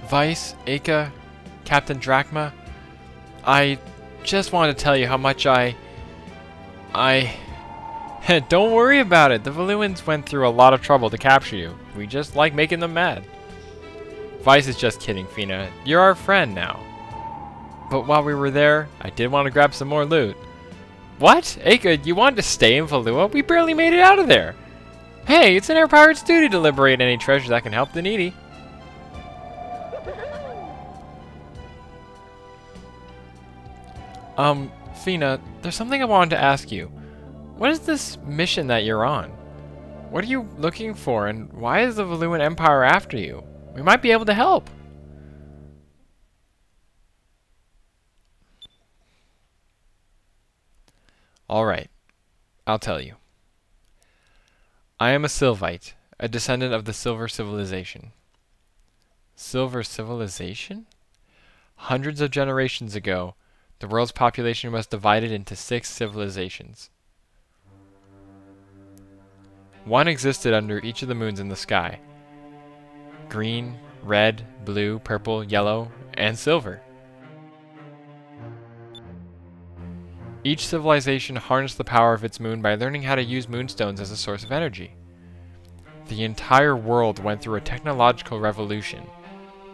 Vice, Aka, Captain Drachma, I just wanted to tell you how much I don't worry about it. The Valuans went through a lot of trouble to capture you. We just like making them mad. Vice is just kidding, Fina. You're our friend now. But while we were there, I did want to grab some more loot. What? Aka, you wanted to stay in Valua? We barely made it out of there. Hey, it's an air pirate's duty to liberate any treasure that can help the needy. Fina, there's something I wanted to ask you. What is this mission that you're on? What are you looking for, and why is the Valuan Empire after you? We might be able to help. Alright, I'll tell you. I am a Sylvite, a descendant of the Silver Civilization. Silver Civilization? Hundreds of generations ago, the world's population was divided into 6 civilizations. One existed under each of the moons in the sky. Green, red, blue, purple, yellow, and silver. Each civilization harnessed the power of its moon by learning how to use moonstones as a source of energy. The entire world went through a technological revolution,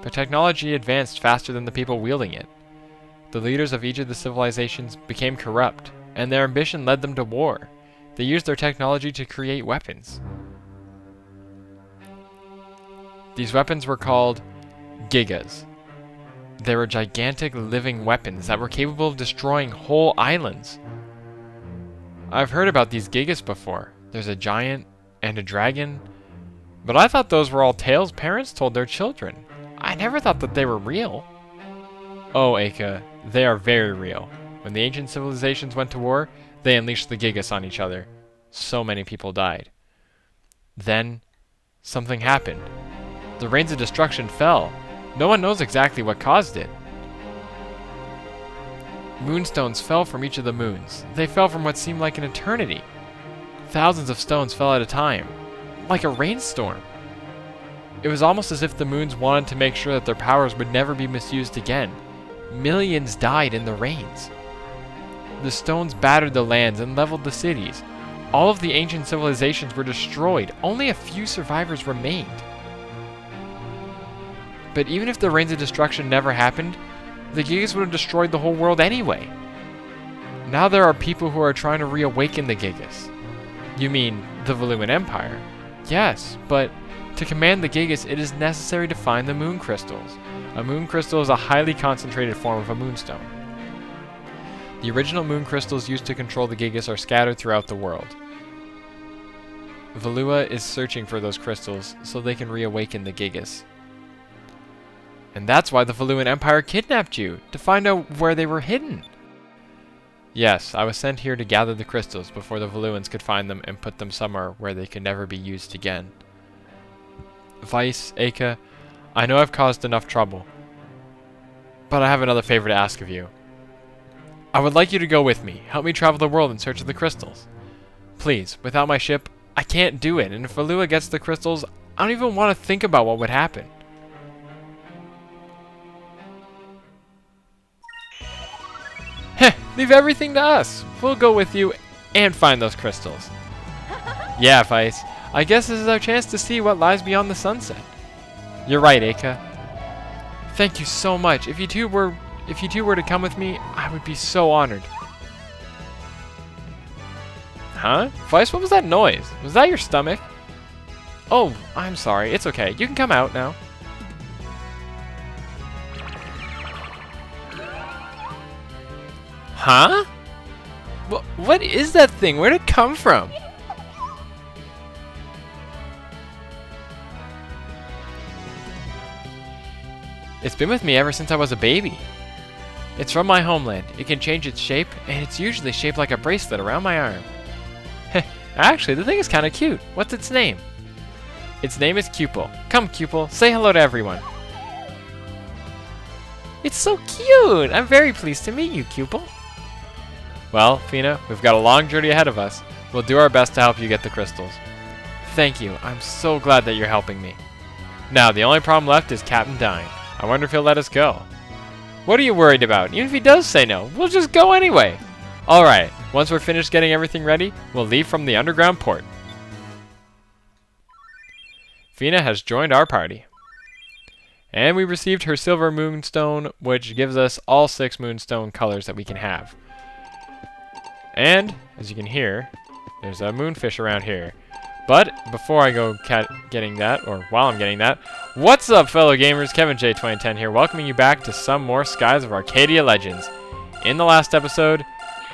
but technology advanced faster than the people wielding it. The leaders of each of the civilizations became corrupt, and their ambition led them to war. They used their technology to create weapons. These weapons were called Gigas. They were gigantic living weapons that were capable of destroying whole islands. I've heard about these Gigas before. There's a giant and a dragon, but I thought those were all tales parents told their children. I never thought that they were real. Oh, Aka, they are very real. When the ancient civilizations went to war, they unleashed the Gigas on each other. So many people died. Then, something happened. The rains of destruction fell. No one knows exactly what caused it. Moonstones fell from each of the moons. They fell from what seemed like an eternity. Thousands of stones fell at a time, like a rainstorm. It was almost as if the moons wanted to make sure that their powers would never be misused again. Millions died in the rains. The stones battered the lands and leveled the cities. All of the ancient civilizations were destroyed. Only a few survivors remained. But even if the rains of destruction never happened, the Gigas would have destroyed the whole world anyway. Now there are people who are trying to reawaken the Gigas. You mean the Valuan Empire? Yes, but to command the Gigas, it is necessary to find the moon crystals. A moon crystal is a highly concentrated form of a moonstone. The original moon crystals used to control the Gigas are scattered throughout the world. Valua is searching for those crystals so they can reawaken the Gigas. And that's why the Valuan Empire kidnapped you, to find out where they were hidden. Yes, I was sent here to gather the crystals before the Valuans could find them and put them somewhere where they could never be used again. Vice, Aka, I know I've caused enough trouble, but I have another favor to ask of you. I would like you to go with me, help me travel the world in search of the crystals. Please, without my ship, I can't do it, and if Valua gets the crystals, I don't even want to think about what would happen. Heh, leave everything to us. We'll go with you and find those crystals. Yeah, Vice, I guess this is our chance to see what lies beyond the sunset. You're right, Aka. Thank you so much. If you two were to come with me, I would be so honored. Huh? Vice, what was that noise? Was that your stomach? Oh, I'm sorry. It's okay. You can come out now. Huh? What is that thing? Where'd it come from? It's been with me ever since I was a baby. It's from my homeland. It can change its shape, and it's usually shaped like a bracelet around my arm. Actually, the thing is kind of cute. What's its name? Its name is Cupel. Come, Cupel, say hello to everyone. It's so cute! I'm very pleased to meet you, Cupel. Well, Fina, we've got a long journey ahead of us. We'll do our best to help you get the crystals. Thank you. I'm so glad that you're helping me. Now, the only problem left is Captain dying. I wonder if he'll let us go. What are you worried about? Even if he does say no, we'll just go anyway. Alright, once we're finished getting everything ready, we'll leave from the underground port. Fina has joined our party. And we received her silver moonstone, which gives us all 6 moonstone colors that we can have. And, as you can hear, there's a moonfish around here. But, before I go getting that, or while I'm getting that, what's up, fellow gamers? Kevin J 2010 here, welcoming you back to some more Skies of Arcadia Legends. In the last episode,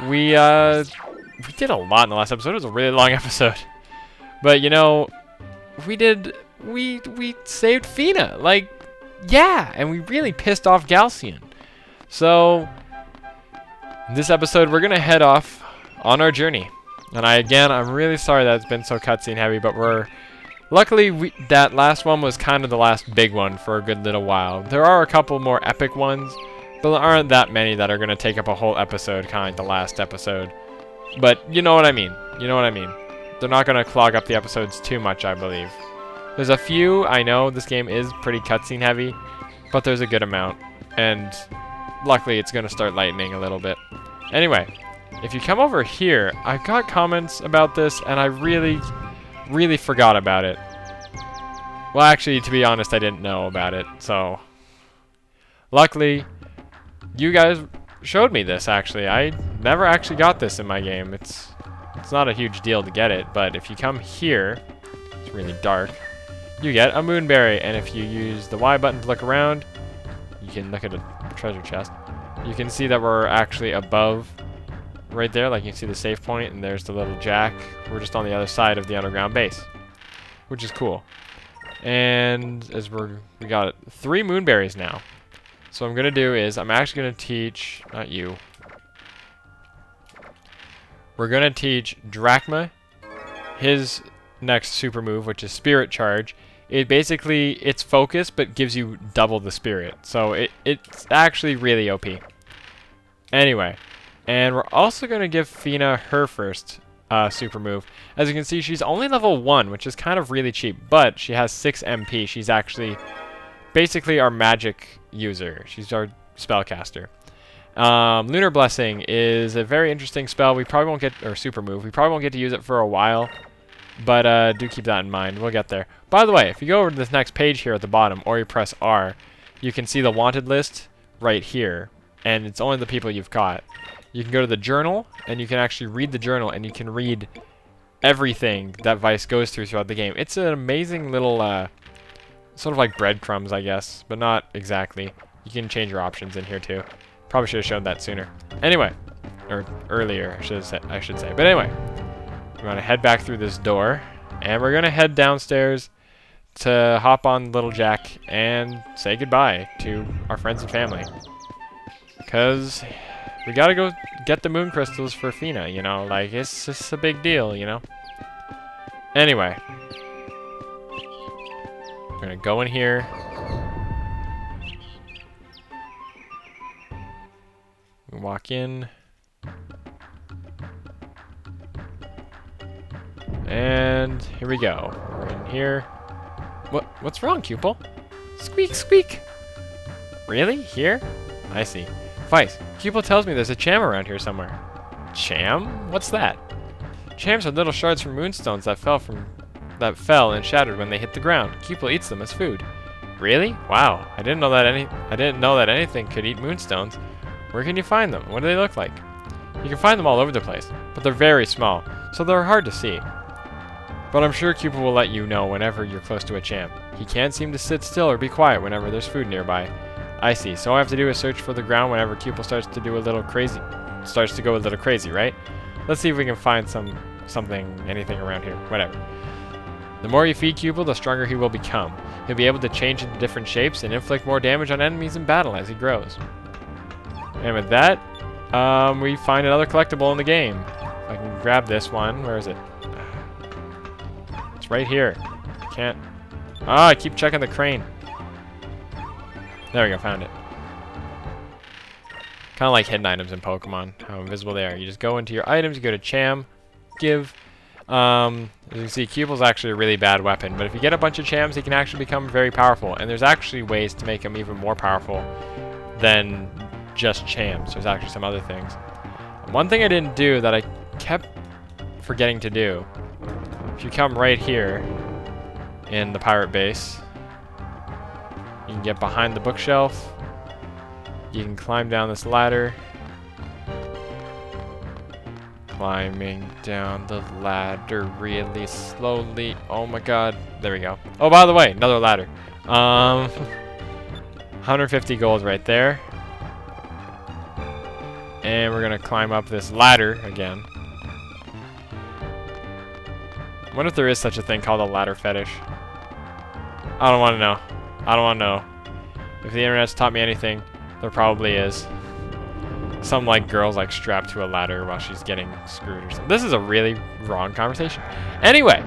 we did a lot in the last episode. It was a really long episode. But, you know, we saved Fina. Like, yeah, and we really pissed off Galcian. So, in this episode, we're going to head off on our journey. And I'm really sorry that it's been so cutscene heavy, but luckily, that last one was kind of the last big one for a good little while. There are a couple more epic ones, but there aren't that many that are going to take up a whole episode, kind of like the last episode. But you know what I mean. You know what I mean. They're not going to clog up the episodes too much, I believe. There's a few, I know this game is pretty cutscene heavy, but there's a good amount. And luckily, it's going to start lightening a little bit. Anyway. If you come over here, I got comments about this, and I really forgot about it. Well, actually, to be honest, I didn't know about it, so... Luckily, you guys showed me this, actually. I never actually got this in my game. It's not a huge deal to get it, but if you come here, it's really dark, you get a moonberry, and if you use the Y button to look around, you can look at a treasure chest. You can see that we're actually above... right there, like you can see the save point, and there's the little jack. We're just on the other side of the underground base, which is cool. And as we got 3 moonberries now. So what I'm gonna do is I'm actually gonna teach, not you. We're gonna teach Drachma his next super move, which is Spirit Charge. It's focus, but gives you double the spirit. So it's actually really OP. Anyway. And we're also going to give Fina her first super move. As you can see, she's only level 1, which is kind of really cheap, but she has 6 MP. She's actually basically our magic user. She's our spellcaster. Lunar Blessing is a very interesting spell. We probably won't get, or super move. We probably won't get to use it for a while, but do keep that in mind. We'll get there. By the way, if you go over to this next page here at the bottom, or you press R, you can see the wanted list right here, and it's only the people you've caught. You can go to the journal, and you can actually read the journal, and you can read everything that Vice goes throughout the game. It's an amazing little, sort of like breadcrumbs, I guess, but not exactly. You can change your options in here, too. Probably should have shown that sooner. Anyway, or earlier, I should say. But anyway, we're going to head back through this door, and we're going to head downstairs to hop on Little Jack and say goodbye to our friends and family. Because... we gotta go get the moon crystals for Fina, you know, like, it's just a big deal, you know? Anyway. We're gonna go in here. We walk in. And here we go. We're in here. What's wrong, Cupel? Squeak, squeak! Really? Here? I see. Vice, Cupel tells me there's a cham around here somewhere. Cham? What's that? Chams are little shards from moonstones that fell and shattered when they hit the ground. Cupel eats them as food. Really? Wow. I didn't know that anything could eat moonstones. Where can you find them? What do they look like? You can find them all over the place, but they're very small, so they're hard to see. But I'm sure Cupel will let you know whenever you're close to a cham. He can't seem to sit still or be quiet whenever there's food nearby. I see. So all I have to do is search for the ground whenever Cupel starts to go a little crazy, right? Let's see if we can find anything around here. Whatever. The more you feed Cupel, the stronger he will become. He'll be able to change into different shapes and inflict more damage on enemies in battle as he grows. And with that, we find another collectible in the game. If I can grab this one. Where is it? It's right here. Can't. Ah, I keep checking the crane. There we go, found it. Kind of like hidden items in Pokemon, how invisible they are. You just go into your items, you go to Cham, give, As you can see, Cupel's actually a really bad weapon, but if you get a bunch of Chams, he can actually become very powerful, and there's actually ways to make him even more powerful than just Chams. There's actually some other things. One thing I didn't do that I kept forgetting to do, if you come right here in the pirate base, you can get behind the bookshelf, you can climb down this ladder, climbing down the ladder really slowly. Oh my god. There we go. Oh, by the way, another ladder. 150 gold right there. And we're gonna climb up this ladder again. I wonder if there is such a thing called a ladder fetish. I don't want to know. I don't want to know. If the internet's taught me anything, there probably is. Some like girls like strapped to a ladder while she's getting screwed or something. This is a really wrong conversation. Anyway,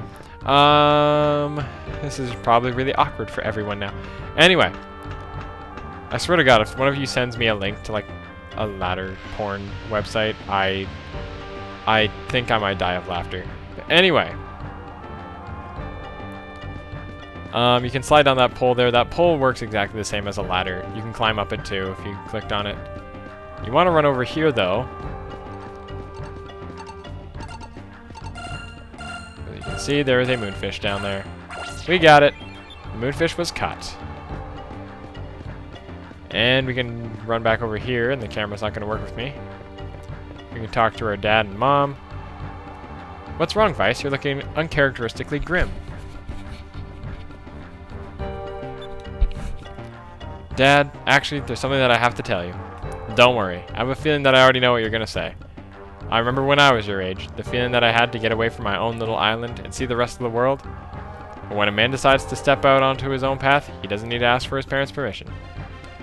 this is probably really awkward for everyone now. Anyway, I swear to God, if one of you sends me a link to like a ladder porn website, I think I might die of laughter. But anyway, you can slide down that pole there. That pole works exactly the same as a ladder. You can climb up it too if you clicked on it. You want to run over here, though. As you can see, there is a moonfish down there. We got it. The moonfish was caught. And we can run back over here, and the camera's not going to work with me. We can talk to our dad and mom. What's wrong, Vice? You're looking uncharacteristically grim. Dad, actually, there's something that I have to tell you. Don't worry. I have a feeling that I already know what you're going to say. I remember when I was your age, the feeling that I had to get away from my own little island and see the rest of the world. But when a man decides to step out onto his own path, he doesn't need to ask for his parents' permission.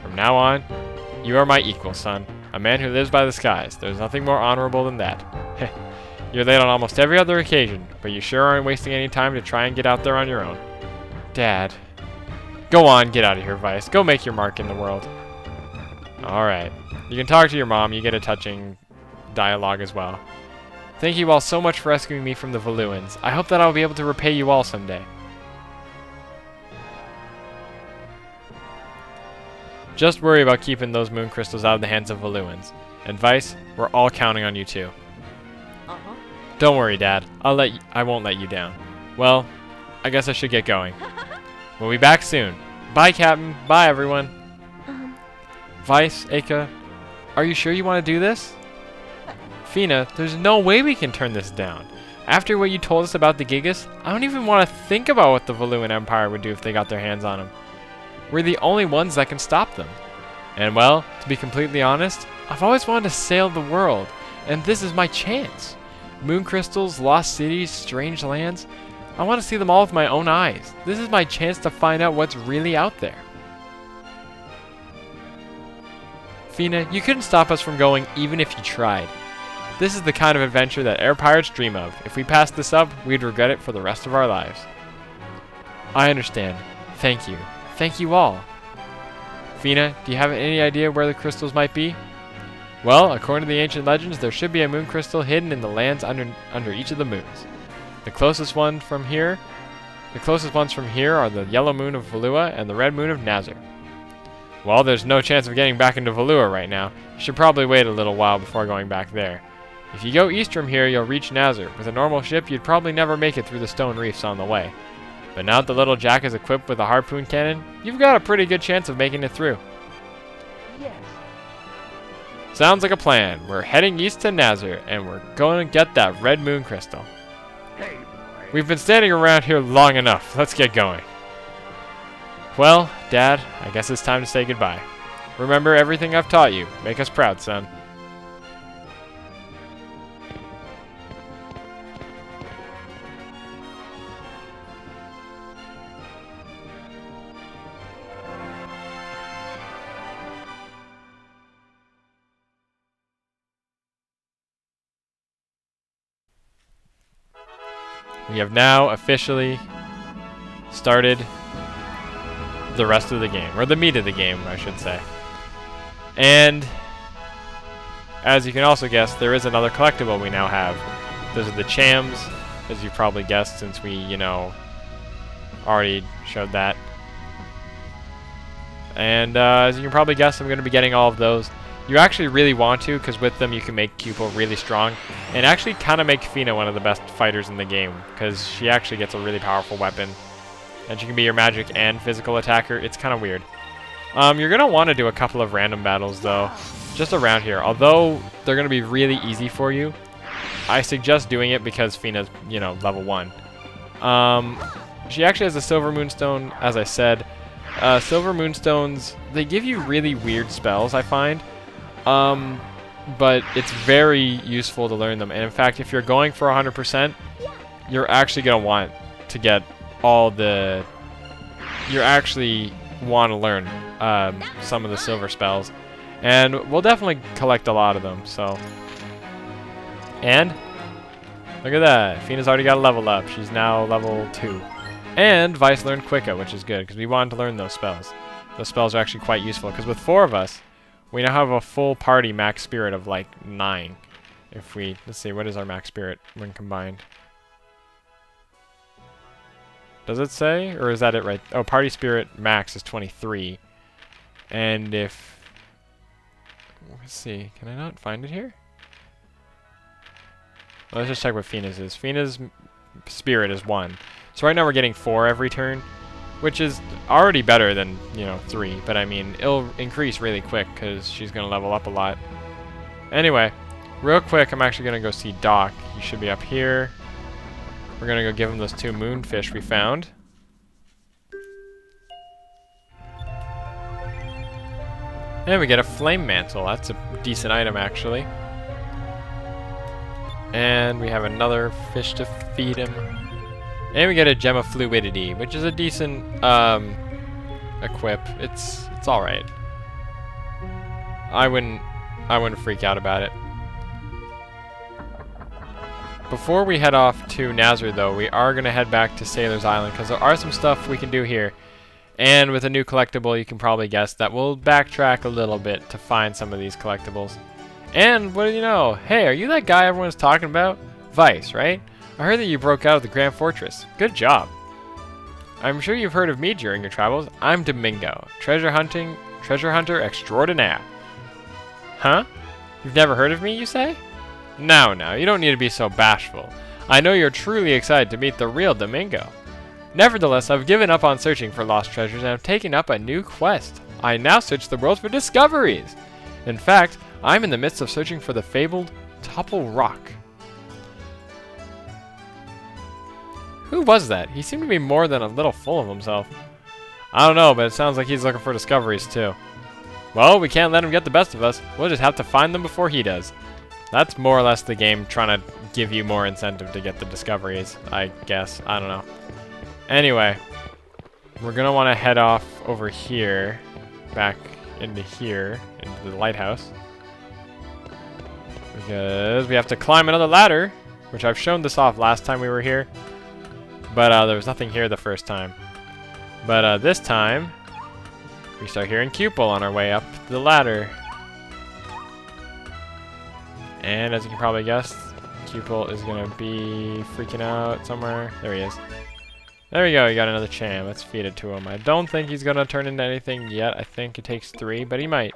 From now on, you are my equal, son. A man who lives by the skies. There's nothing more honorable than that. You're late on almost every other occasion, but you sure aren't wasting any time to try and get out there on your own. Dad. Go on, get out of here, Vice. Go make your mark in the world. Alright. You can talk to your mom. You get a touching dialogue as well. Thank you all so much for rescuing me from the Valuans. I hope that I'll be able to repay you all someday. Just worry about keeping those moon crystals out of the hands of Valuans. And Vice, we're all counting on you too. Don't worry, Dad. I won't let you down. Well, I guess I should get going. We'll be back soon. Bye, Captain. Bye, everyone. Vice, Aka, are you sure you want to do this? Fina, there's no way we can turn this down. After what you told us about the Gigas, I don't even want to think about what the Valuan Empire would do if they got their hands on them. We're the only ones that can stop them. And well, to be completely honest, I've always wanted to sail the world, and this is my chance. Moon crystals, lost cities, strange lands. I want to see them all with my own eyes. This is my chance to find out what's really out there. Fina, you couldn't stop us from going even if you tried. This is the kind of adventure that air pirates dream of. If we passed this up, we'd regret it for the rest of our lives. I understand. Thank you. Thank you all. Fina, do you have any idea where the crystals might be? Well, according to the ancient legends, there should be a moon crystal hidden in the lands under each of the moons. The closest ones from here are the yellow moon of Valua and the red moon of Nazar. Well, there's no chance of getting back into Valua right now. You should probably wait a little while before going back there. If you go east from here, you'll reach Nazar. With a normal ship, you'd probably never make it through the stone reefs on the way. But now that the little Jack is equipped with a harpoon cannon, you've got a pretty good chance of making it through. Yes. Sounds like a plan. We're heading east to Nazar, and we're going to get that red moon crystal. Hey, boy. We've been standing around here long enough. Let's get going. Well, Dad, I guess it's time to say goodbye. Remember everything I've taught you. Make us proud, son. We have now officially started the rest of the game, or the meat of the game, I should say. And as you can also guess, there is another collectible we now have. Those are the Chams, as you probably guessed since we, you know, already showed that. And as you can probably guess, I'm going to be getting all of those. You actually really want to, because with them you can make Cupel really strong, and actually kind of make Fina one of the best fighters in the game, because she actually gets a really powerful weapon, and she can be your magic and physical attacker. It's kind of weird. You're going to want to do a couple of random battles, though, just around here. Although they're going to be really easy for you, I suggest doing it because Fina's, you know, level 1. She actually has a Silver Moonstone, as I said. Silver Moonstones, they give you really weird spells, I find. But it's very useful to learn them. And in fact, if you're going for 100%, you're actually going to want to get all the... You actually want to learn some of the silver spells. And we'll definitely collect a lot of them, so... And look at that. Fina's already got a level up. She's now level 2. And Vice learned Quicka, which is good, because we wanted to learn those spells. Those spells are actually quite useful, because with 4 of us, we now have a full party max spirit of like 9. If we, let's see, what is our max spirit when combined? Does it say? Or is that it right? Oh, party spirit max is 23. And if, let's see, can I not find it here? Well, let's just check what Fina's is. Fina's spirit is 1. So right now we're getting 4 every turn, which is already better than, you know, 3. But I mean, it'll increase really quick because she's going to level up a lot. Anyway, real quick, I'm actually going to go see Doc. He should be up here. We're going to go give him those 2 moonfish we found. And we get a flame mantle. That's a decent item, actually. And we have another fish to feed him. And we get a gem of fluidity, which is a decent equip. It's all right. I wouldn't freak out about it. Before we head off to Nazareth, though, we are gonna head back to Sailor's Island because there are some stuff we can do here. And with a new collectible, you can probably guess that we'll backtrack a little bit to find some of these collectibles. And what do you know? Hey, are you that guy everyone's talking about? Vice, right? I heard that you broke out of the Grand Fortress. Good job. I'm sure you've heard of me during your travels. I'm Domingo, treasure hunter extraordinaire. Huh? You've never heard of me, you say? No, you don't need to be so bashful. I know you're truly excited to meet the real Domingo. Nevertheless, I've given up on searching for lost treasures and have taken up a new quest. I now search the world for discoveries. In fact, I'm in the midst of searching for the fabled Topple Rock. Who was that? He seemed to be more than a little full of himself. I don't know, but it sounds like he's looking for discoveries too. Well, we can't let him get the best of us. We'll just have to find them before he does. That's more or less the game trying to give you more incentive to get the discoveries, I guess. I don't know. Anyway, we're going to want to head off over here, back into here, into the lighthouse. Because we have to climb another ladder, which I've shown this off last time we were here. But there was nothing here the first time. But this time, we start hearing Cupel on our way up the ladder. And as you can probably guess, Cupel is going to be freaking out somewhere. There he is. There we go, he got another champ. Let's feed it to him. I don't think he's going to turn into anything yet. I think it takes 3, but he might.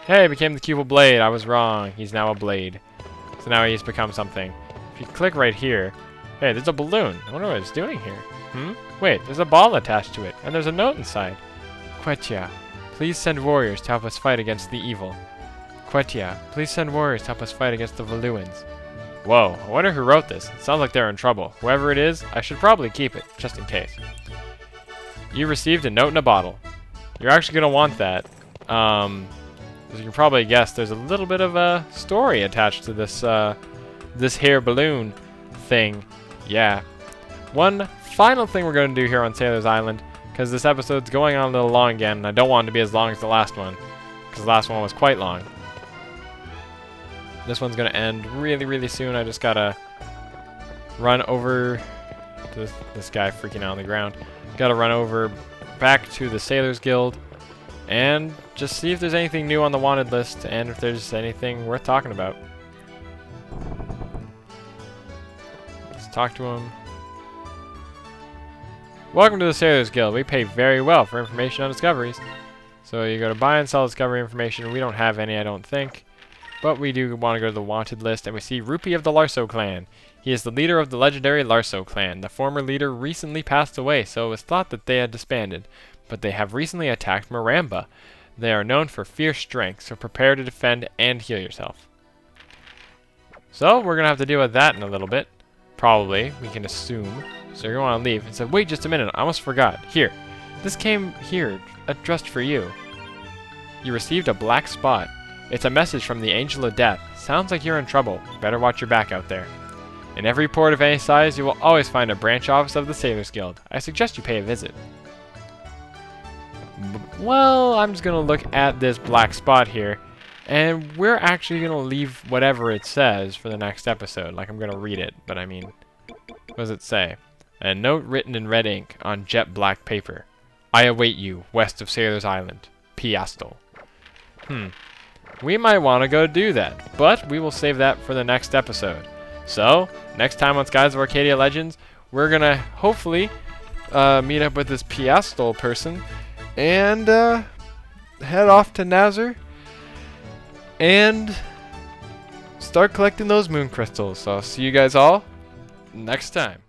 Hey, became the Cupel Blade. I was wrong. He's now a blade. So now he's become something. If you click right here, hey, there's a balloon. I wonder what it's doing here. Wait, there's a ball attached to it, and there's a note inside. Quetia, please send warriors to help us fight against the evil. Quetia, please send warriors to help us fight against the Valuans. Whoa, I wonder who wrote this. It sounds like they're in trouble. Whoever it is, I should probably keep it, just in case. You received a note in a bottle. You're actually going to want that. As you can probably guess, there's a little bit of a story attached to this, this hair balloon thing. Yeah. One final thing we're going to do here on Sailor's Island, because this episode's going on a little long again, and I don't want it to be as long as the last one, because the last one was quite long. This one's going to end really, really soon. I just got to run over to this guy freaking out on the ground. Got to run over back to the Sailors Guild and just see if there's anything new on the wanted list and if there's anything worth talking about. Let's talk to him. Welcome to the Sailors Guild. We pay very well for information on discoveries. So you go to buy and sell discovery information. We don't have any, I don't think. But we do want to go to the wanted list, and we see Rupee of the Larso clan. He is the leader of the legendary Larso clan. The former leader recently passed away, so it was thought that they had disbanded. But they have recently attacked Maramba. They are known for fierce strength, so prepare to defend and heal yourself. So we're going to have to deal with that in a little bit. Probably, we can assume. So you're going to want to leave. And said, wait just a minute, I almost forgot. Here, this came here, addressed for you. You received a black spot. It's a message from the Angel of Death. Sounds like you're in trouble. Better watch your back out there. In every port of any size, you will always find a branch office of the Sailors Guild. I suggest you pay a visit. Well, I'm just going to look at this black spot here. And we're actually going to leave whatever it says for the next episode. Like, I'm going to read it. But I mean, what does it say? A note written in red ink on jet black paper. I await you, west of Sailor's Island. Piastel. We might want to go do that, but we will save that for the next episode. So, next time on Skies of Arcadia Legends, we're going to hopefully meet up with this Piastel person and head off to Nazar and start collecting those moon crystals. So, I'll see you guys all next time.